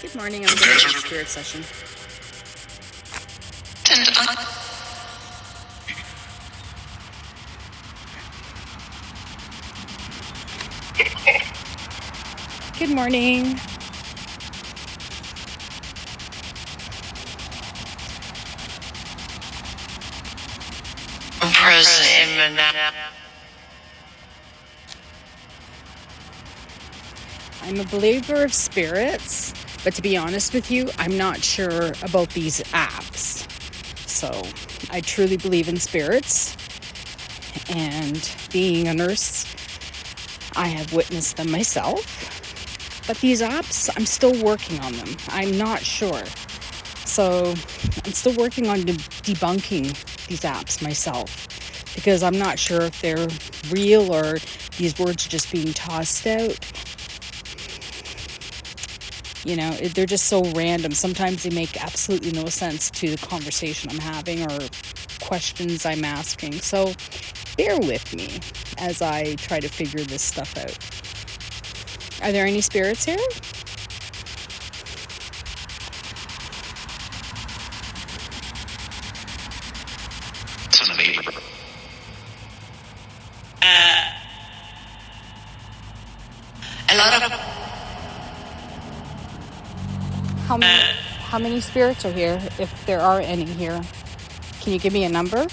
Good morning, I'm getting a spirit session. Good morning. I'm a believer of spirits, but to be honest with you, I'm not sure about these apps. So I truly believe in spirits, and being a nurse, I have witnessed them myself. But these apps, I'm still working on them. I'm not sure. So I'm still working on debunking these apps myself, because I'm not sure if they're real or these words are just being tossed out. You know, they're just so random. Sometimes they make absolutely no sense to the conversation I'm having or questions I'm asking. So bear with me as I try to figure this stuff out. Are there any spirits here? A lot of How many spirits are here, if there are any here? Can you give me a number?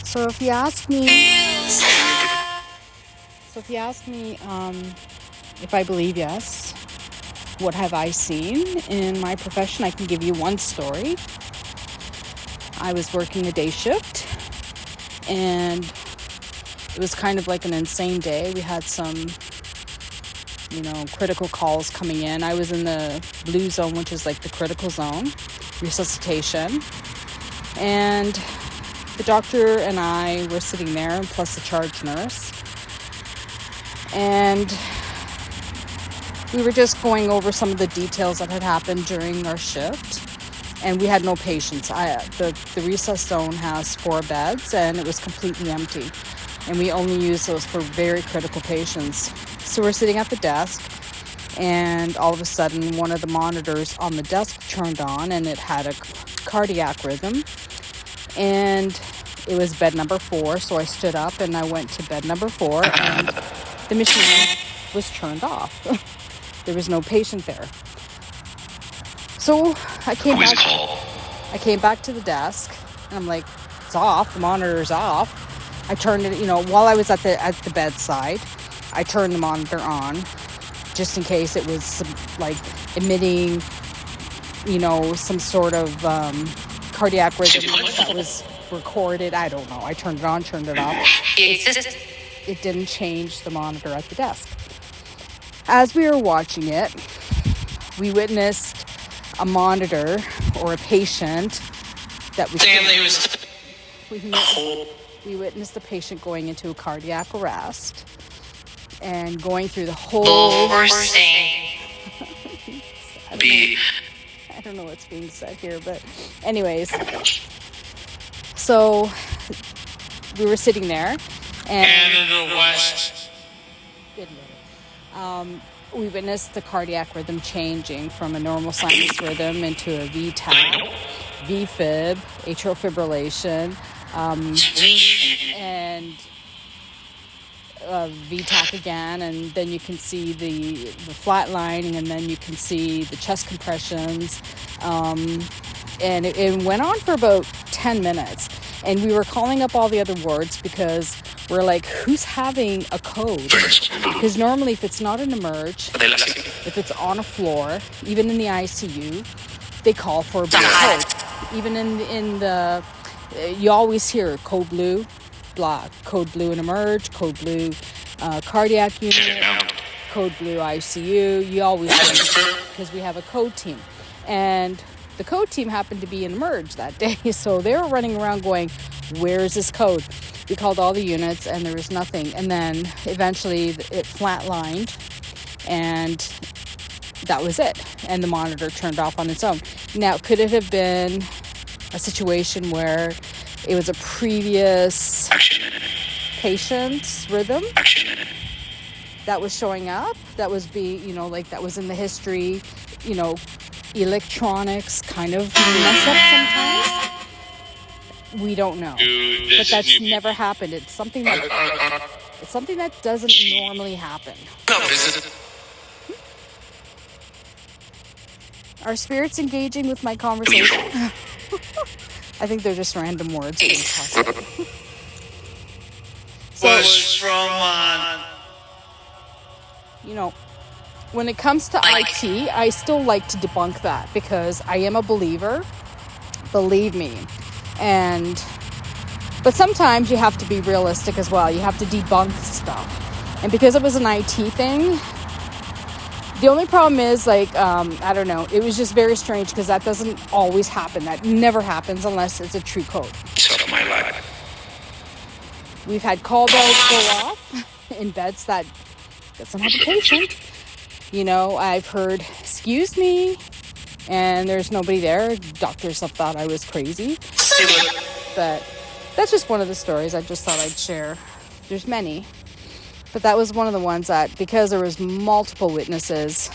So if you ask me if I believe yes, what have I seen in my profession? I can give you one story. I was working a day shift, and it was kind of like an insane day. We had some, critical calls coming in. I was in the blue zone, which is like the critical zone, resuscitation. And the doctor and I were sitting there, plus the charge nurse. And we were just going over some of the details that had happened during our shift. And we had no patients. The resus zone has 4 beds, and it was completely empty. And we only use those for very critical patients. So we're sitting at the desk, and all of a sudden, one of the monitors on the desk turned on, and it had a cardiac rhythm. And it was bed number 4, so I stood up and I went to bed number 4, and the machine was turned off. There was no patient there. So I came back to the desk, and I'm like, it's off, the monitor's off. I turned it, while I was at the bedside, I turned the monitor on, just in case it was emitting, some sort of cardiac rhythm that was recorded. I don't know. I turned it on, turned it off. It didn't change the monitor at the desk. As we were watching it, we witnessed a monitor or a patient that was... We witnessed the patient going into a cardiac arrest and going through the whole... I don't know what's being said here, but anyways. So we were sitting there, and we witnessed the cardiac rhythm changing from a normal sinus rhythm into a VTAC, VFib, atrial fibrillation, and VTAC again, and then you can see the flatlining, and then you can see the chest compressions, and it went on for about 10 minutes, and we were calling up all the other wards because we're like, who's having a code? Because normally if it's not an emerg, if it's on a floor, even in the ICU, they call for a blue code. Even in the, you always hear code blue, blah, code blue in emerg, code blue cardiac unit, code blue ICU. You always hear, because we have a code team. And the code team happened to be in emerg that day, so they were running around going, where's this code? We called all the units, and there was nothing. And then eventually it flatlined, and that was it. And the monitor turned off on its own. Now, could it have been a situation where it was a previous patient's rhythm that was showing up, that was that was in the history, electronics kind of mess up sometimes? We don't know. But that's never happened. It's something that doesn't normally happen. Are spirits engaging with my conversation? I think they're just random words. So, when it comes to IT, I still like to debunk that because I am a believer. Believe me. But sometimes you have to be realistic as well. You have to debunk stuff. And because it was an IT thing, the only problem is, I don't know, it was just very strange because that doesn't always happen. That never happens unless it's a true code. We've had call bells go off in beds that doesn't have a patient. I've heard, excuse me, and there's nobody there. Doctors have thought I was crazy. But that's just one of the stories I just thought I'd share. There's many. But that was one of the ones that, because there was multiple witnesses,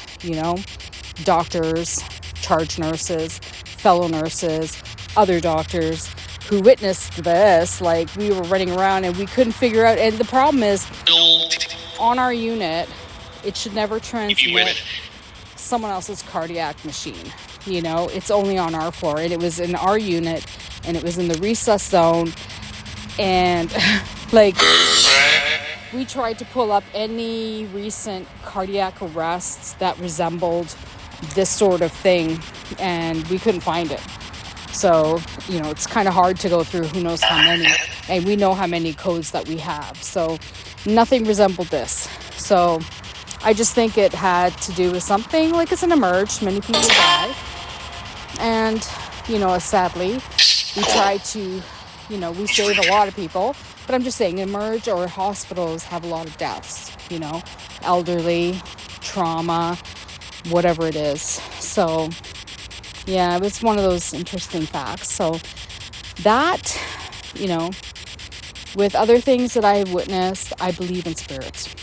doctors, charge nurses, fellow nurses, other doctors who witnessed this, we were running around and we couldn't figure out. And the problem is, on our unit, it should never transmit someone else's cardiac machine. It's only on our floor, and it was in our unit, and it was in the recess zone, and we tried to pull up any recent cardiac arrests that resembled this sort of thing, and we couldn't find it. So, it's kind of hard to go through who knows how many, and we know how many codes that we have. So nothing resembled this. So I just think it had to do with something, it's an emerg. Many people die. And, sadly, we try to, we save a lot of people. But I'm just saying, emerg or hospitals have a lot of deaths, elderly, trauma, whatever it is. So, yeah, it was one of those interesting facts. So that, with other things that I have witnessed, I believe in spirits.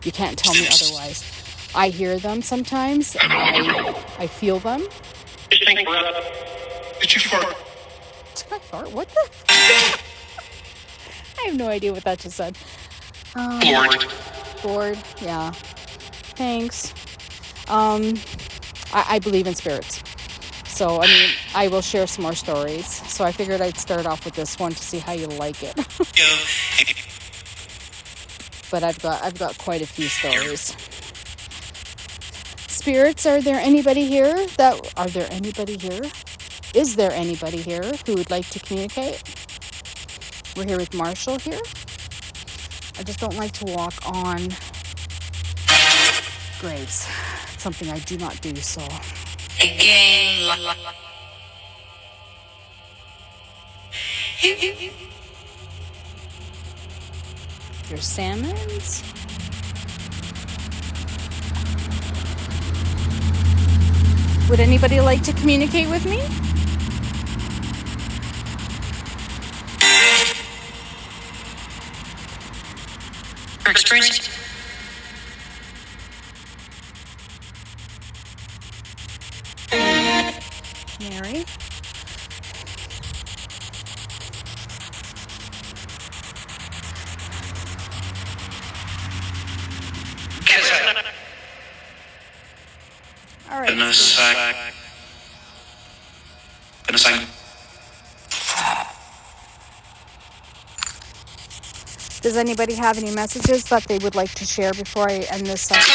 You can't tell me otherwise. I hear them sometimes. I feel them. Did you fart? Did I fart? What the? I have no idea what that just said. Bored. Yeah. Thanks. I believe in spirits. So, I will share some more stories. So I figured I'd start off with this one to see how you like it. But I've got quite a few stories. Spirits, is there anybody here who would like to communicate? We're here with Marshall here. I just don't like to walk on graves. It's something I do not do, so. Your salmons? Would anybody like to communicate with me? Experience. Mary? All right. Does anybody have any messages that they would like to share before I end this session?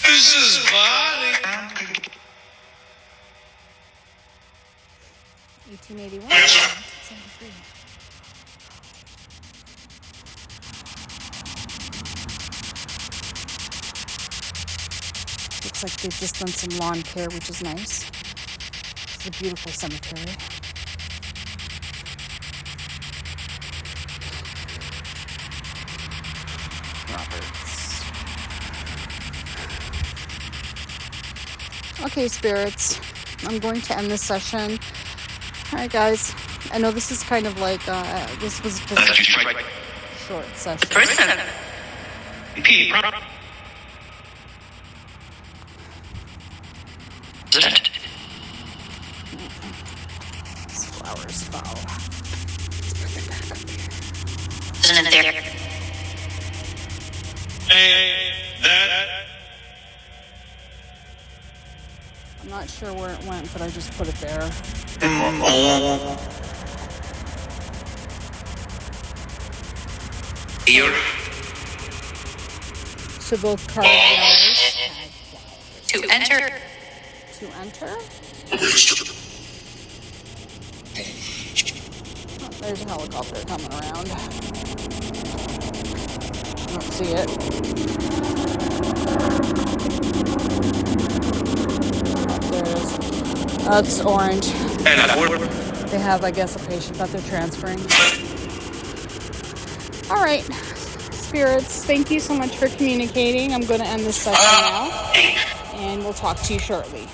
This is Bonnie. 1881. 73. Looks like they've just done some lawn care, which is nice. It's a beautiful cemetery. Okay, spirits, I'm going to end this session. All right, guys. I know this is kind of like, this was just Unless you a strike short The session. person. P. President. This flower's foul. Isn't it there? And that. I'm not sure where it went, but I just put it there. Here. So both cards flowers. To enter. To enter. Oh, there's a helicopter coming around. I don't see it. Oh, there it is. That's orange. They have, I guess, a patient that they're transferring. All right, spirits, thank you so much for communicating. I'm going to end this session now, and we'll talk to you shortly.